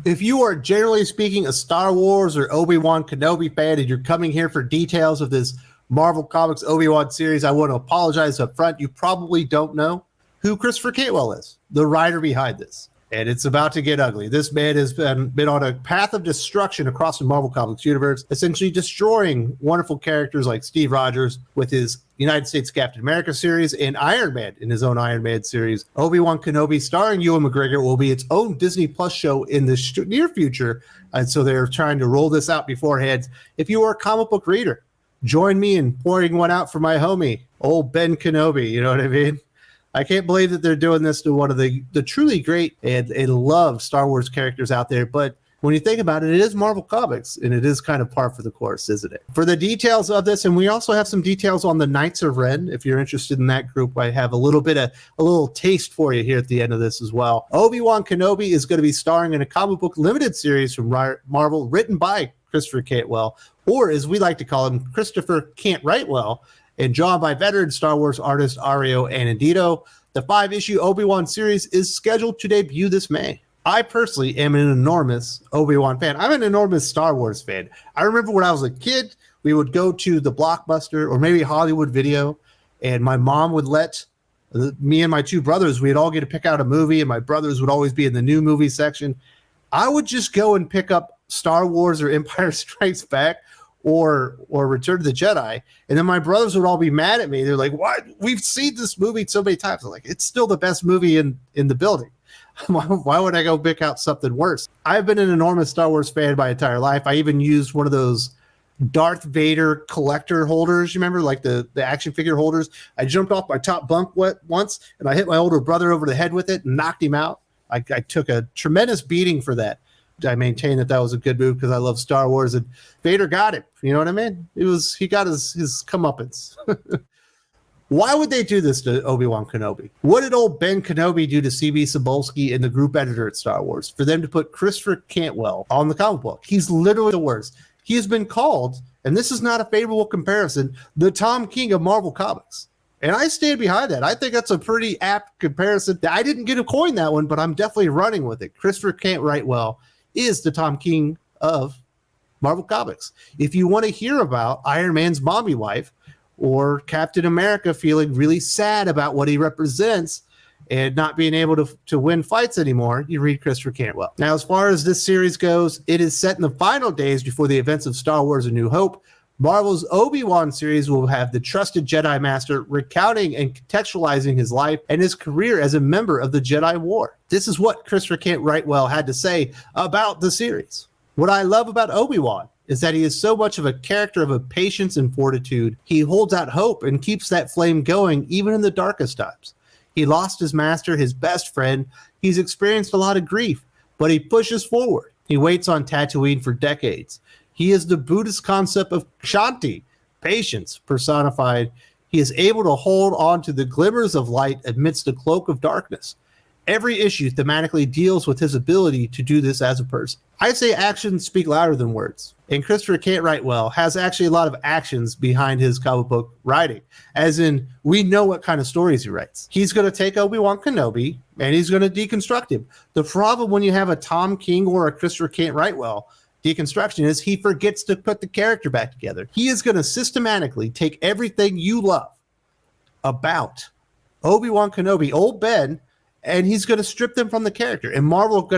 If you are generally speaking a Star Wars or Obi-Wan Kenobi fan and you're coming here for details of this Marvel Comics Obi-Wan series, I want to apologize up front. You probably don't know who Christopher Cantwell is, the writer behind this. And it's about to get ugly. This man has been on a path of destruction across the Marvel Comics universe, essentially destroying wonderful characters like Steve Rogers with his United States Captain America series and Iron Man in his own Iron Man series. Obi-Wan Kenobi, starring Ewan McGregor, will be its own Disney Plus show in the near future. And so they're trying to roll this out beforehand. If you are a comic book reader, join me in pouring one out for my homie, old Ben Kenobi. You know what I mean? I can't believe that they're doing this to one of the truly great and loved Star Wars characters out there. But when you think about it, it is Marvel Comics, and it is kind of par for the course, isn't it? For the details of this, and we also have some details on the Knights of Ren. If you're interested in that group, I have a little taste for you here at the end of this as well. Obi-Wan Kenobi is going to be starring in a comic book limited series from Marvel, written by Christopher Cantwell, or as we like to call him, Christopher Cant-Wrightwell, and drawn by veteran Star Wars artist Ario Anindito. The 5-issue Obi-Wan series is scheduled to debut this May. I personally am an enormous Obi-Wan fan. I'm an enormous Star Wars fan. I remember when I was a kid, we would go to the Blockbuster or maybe Hollywood Video, and my mom would let me and my two brothers, we'd all get to pick out a movie, and my brothers would always be in the new movie section. I would just go and pick up Star Wars or Empire Strikes Back or Return of the Jedi, and then my brothers would all be mad at me. They're like, "What? We've seen this movie so many times." I'm like, "It's still the best movie in the building. Why would I go pick out something worse?" I've been an enormous Star Wars fan my entire life. I even used one of those Darth Vader collector holders. You remember, like the action figure holders? I jumped off my top bunk once, and I hit my older brother over the head with it and knocked him out. I took a tremendous beating for that. I maintain that was a good move because I love Star Wars, and Vader got him. You know what I mean? He got his comeuppance. Why would they do this to Obi-Wan Kenobi? What did old Ben Kenobi do to CB Cebulski and the group editor at Star Wars for them to put Christopher Cantwell on the comic book? He's literally the worst. He has been called, and this is not a favorable comparison, the Tom King of Marvel Comics. And I stand behind that. I think that's a pretty apt comparison. I didn't get to coin that one, but I'm definitely running with it. Christopher Cant-Wrightwell is the Tom King of Marvel Comics. If you want to hear about Iron Man's mommy wife or Captain America feeling really sad about what he represents and not being able to win fights anymore, you read Christopher Cantwell. Now, as far as this series goes, it is set in the final days before the events of Star Wars: A New Hope. Marvel's Obi-Wan series will have the trusted Jedi Master recounting and contextualizing his life and his career as a member of the Jedi War. This is what Christopher Cant-Wrightwell had to say about the series. What I love about Obi-Wan is that he is so much of a character of patience and fortitude. He holds out hope and keeps that flame going even in the darkest times. He lost his master, his best friend. He's experienced a lot of grief, but he pushes forward. He waits on Tatooine for decades. He is the Buddhist concept of Shanti, patience personified. He is able to hold on to the glimmers of light amidst the cloak of darkness. Every issue thematically deals with his ability to do this as a person. I say actions speak louder than words. And Christopher Cant-Wrightwell has actually a lot of actions behind his comic book writing, as in we know what kind of stories he writes. He's going to take Obi-Wan Kenobi and he's going to deconstruct him. The problem when you have a Tom King or a Christopher Cant-Wrightwell deconstruction is he forgets to put the character back together. He is going to systematically take everything you love about Obi-Wan Kenobi, old Ben, and he's going to strip them from the character. And Marvel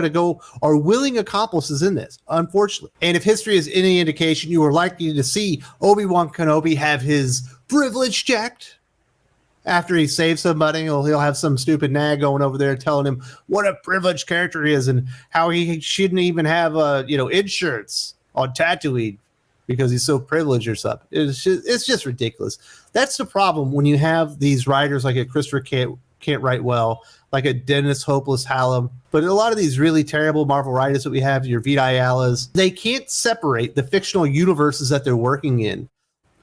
are willing accomplices in this, unfortunately. And if history is any indication, you are likely to see Obi-Wan Kenobi have his privilege checked. After he saves somebody, he'll have some stupid nag going over there telling him what a privileged character he is and how he shouldn't even have insurance on Tatooine because he's so privileged or something. It's just ridiculous. That's the problem when you have these writers like a Christopher Cant-Wrightwell, like a Dennis Hopeless Hallam, but a lot of these really terrible Marvel writers that we have, your Vita Ayalas, they can't separate the fictional universes that they're working in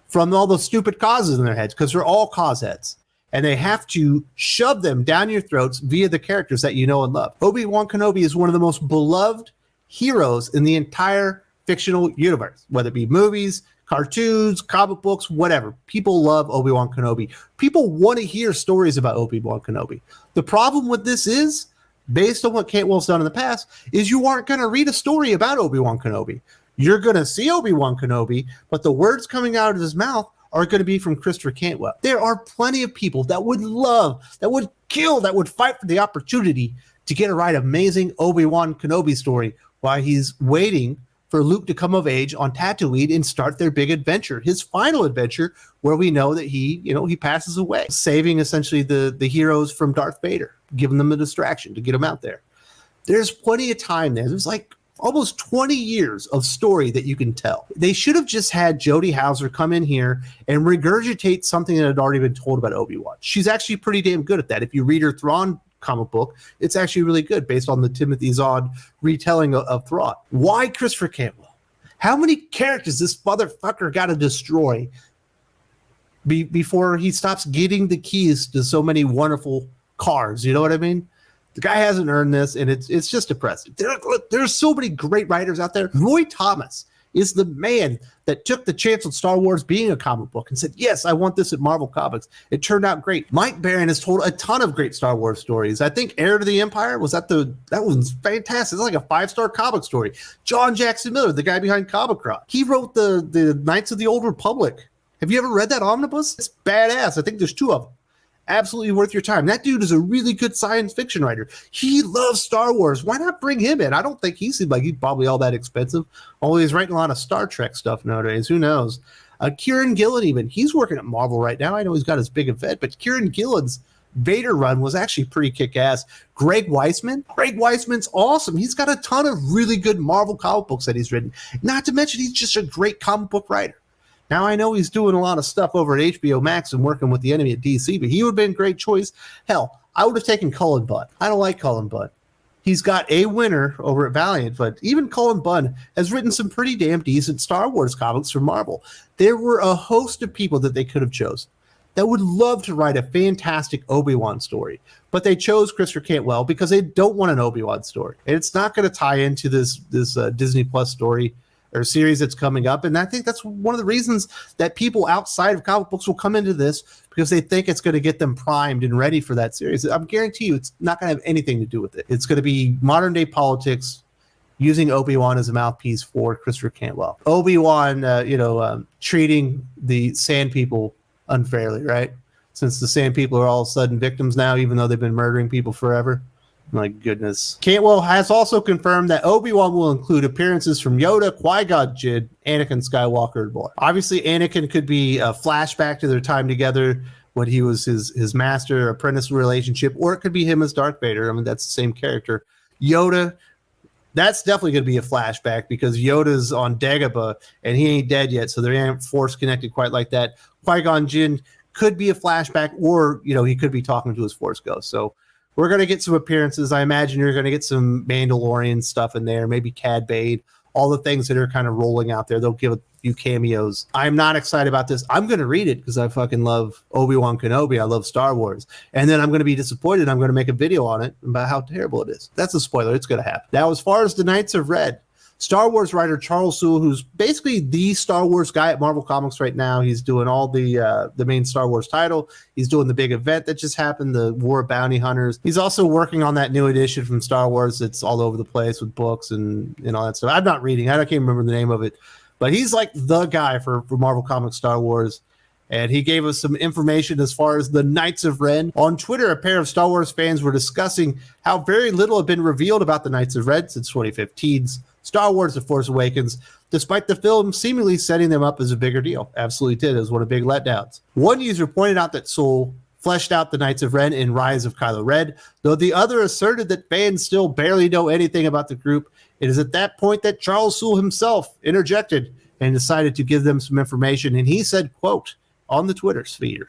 from all those stupid causes in their heads because they're all cause heads. And they have to shove them down your throats via the characters that you know and love. Obi-Wan Kenobi is one of the most beloved heroes in the entire fictional universe, whether it be movies, cartoons, comic books, whatever. People love Obi-Wan Kenobi. People want to hear stories about Obi-Wan Kenobi. The problem with this is based on what Cantwell's done in the past, is you aren't going to read a story about Obi-Wan Kenobi. You're going to see Obi-Wan Kenobi, but the words coming out of his mouth are going to be from Christopher Cantwell. There are plenty of people that would love, that would kill, that would fight for the opportunity to get to write an amazing Obi-Wan Kenobi story while he's waiting for Luke to come of age on Tatooine and start their big adventure, his final adventure, where we know that he passes away, saving essentially the heroes from Darth Vader, giving them a distraction to get them out there. There's plenty of time there. There's like almost 20 years of story that you can tell. They should have just had Jodie Hauser come in here and regurgitate something that had already been told about Obi-Wan. She's actually pretty damn good at that. If you read her Thrawn comic book, it's actually really good based on the Timothy Zahn retelling of Thrawn. Why Christopher Cantwell? How many characters this motherfucker got to destroy before he stops getting the keys to so many wonderful cars? You know what I mean? The guy hasn't earned this, and it's just depressing. There's so many great writers out there. Roy Thomas is the man that took the chance on Star Wars being a comic book and said, yes, I want this at Marvel Comics. It turned out great. Mike Baron has told a ton of great Star Wars stories. I think Heir to the Empire, that one's fantastic. It's like a 5-star comic story. John Jackson Miller, the guy behind Comicron, he wrote the Knights of the Old Republic. Have you ever read that omnibus? It's badass. I think there's 2 of them. Absolutely worth your time. That dude is a really good science fiction writer. He loves Star Wars. Why not bring him in? I don't think he seemed like he's probably all that expensive. Although he's writing a lot of Star Trek stuff nowadays. Who knows? Kieran Gillen even. He's working at Marvel right now. I know he's got his big event, but Kieran Gillen's Vader run was actually pretty kick-ass. Greg Weisman's awesome. He's got a ton of really good Marvel comic books that he's written. Not to mention he's just a great comic book writer. Now, I know he's doing a lot of stuff over at HBO Max and working with the enemy at DC, but he would have been a great choice. Hell, I would have taken Cullen Bunn. I don't like Cullen Bunn. He's got a winner over at Valiant, but even Cullen Bunn has written some pretty damn decent Star Wars comics for Marvel. There were a host of people that they could have chosen that would love to write a fantastic Obi-Wan story, but they chose Christopher Cantwell because they don't want an Obi-Wan story. And it's not going to tie into this Disney Plus story or series that's coming up. And I think that's one of the reasons that people outside of comic books will come into this, because they think it's going to get them primed and ready for that series. I'm guarantee you it's not going to have anything to do with it. It's going to be modern day politics using Obi-Wan as a mouthpiece for Christopher Cantwell. Obi-Wan, treating the Sand People unfairly, right? Since the Sand People are all of a sudden victims now, even though they've been murdering people forever. My goodness. Cantwell has also confirmed that Obi-Wan will include appearances from Yoda, Qui-Gon Jinn, Anakin Skywalker, and more. Obviously, Anakin could be a flashback to their time together when he was his master-apprentice relationship, or it could be him as Darth Vader. I mean, that's the same character. Yoda, that's definitely going to be a flashback because Yoda's on Dagobah, and he ain't dead yet, so they ain't Force-connected quite like that. Qui-Gon Jinn could be a flashback, or, he could be talking to his Force ghost. So we're going to get some appearances. I imagine you're going to get some Mandalorian stuff in there, maybe Cad Bane, all the things that are kind of rolling out there. They'll give a few cameos. I'm not excited about this. I'm going to read it because I fucking love Obi-Wan Kenobi. I love Star Wars. And then I'm going to be disappointed. I'm going to make a video on it about how terrible it is. That's a spoiler. It's going to happen. Now, as far as the Knights of Red, Star Wars writer Charles Soule, who's basically the Star Wars guy at Marvel Comics right now. He's doing all the main Star Wars title. He's doing the big event that just happened, the War of Bounty Hunters. He's also working on that new edition from Star Wars that's all over the place with books and all that stuff. I'm not reading. I can't remember the name of it. But he's like the guy for Marvel Comics Star Wars. And he gave us some information as far as the Knights of Ren. On Twitter, a pair of Star Wars fans were discussing how very little had been revealed about the Knights of Ren since 2015's Star Wars The Force Awakens, despite the film seemingly setting them up as a bigger deal. Absolutely did. It was one of the big letdowns. One user pointed out that Soule fleshed out the Knights of Ren in Rise of Kylo Ren, though the other asserted that fans still barely know anything about the group. It is at that point that Charles Soule himself interjected and decided to give them some information. And he said, quote, on the Twitter sphere,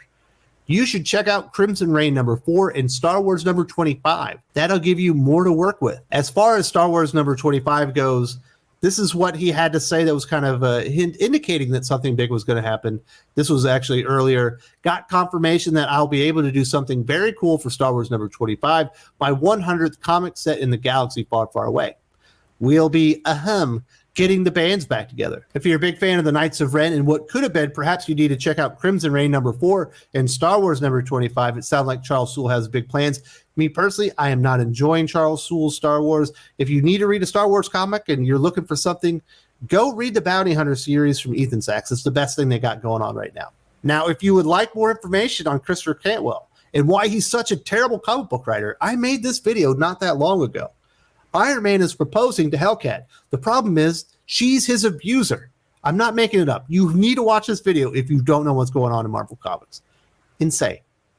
"You should check out Crimson Reign number 4 and Star Wars number 25. That'll give you more to work with." As far as Star Wars number 25 goes, this is what he had to say that was kind of a hint indicating that something big was going to happen. This was actually earlier. Got confirmation that I'll be able to do something very cool for Star Wars number 25, my 100th comic set in the galaxy far, far away. We'll be, getting the bands back together. If you're a big fan of the Knights of Ren and what could have been, perhaps you need to check out Crimson Reign number 4 and Star Wars number 25. It sounds like Charles Soule has big plans. Me personally, I am not enjoying Charles Soule's Star Wars. If you need to read a Star Wars comic and you're looking for something, go read the Bounty Hunter series from Ethan Sachs. It's the best thing they got going on right now. Now, if you would like more information on Christopher Cantwell and why he's such a terrible comic book writer, I made this video not that long ago. Iron Man is proposing to Hellcat. The problem is she's his abuser. I'm not making it up. You need to watch this video if you don't know what's going on in Marvel Comics. Insane.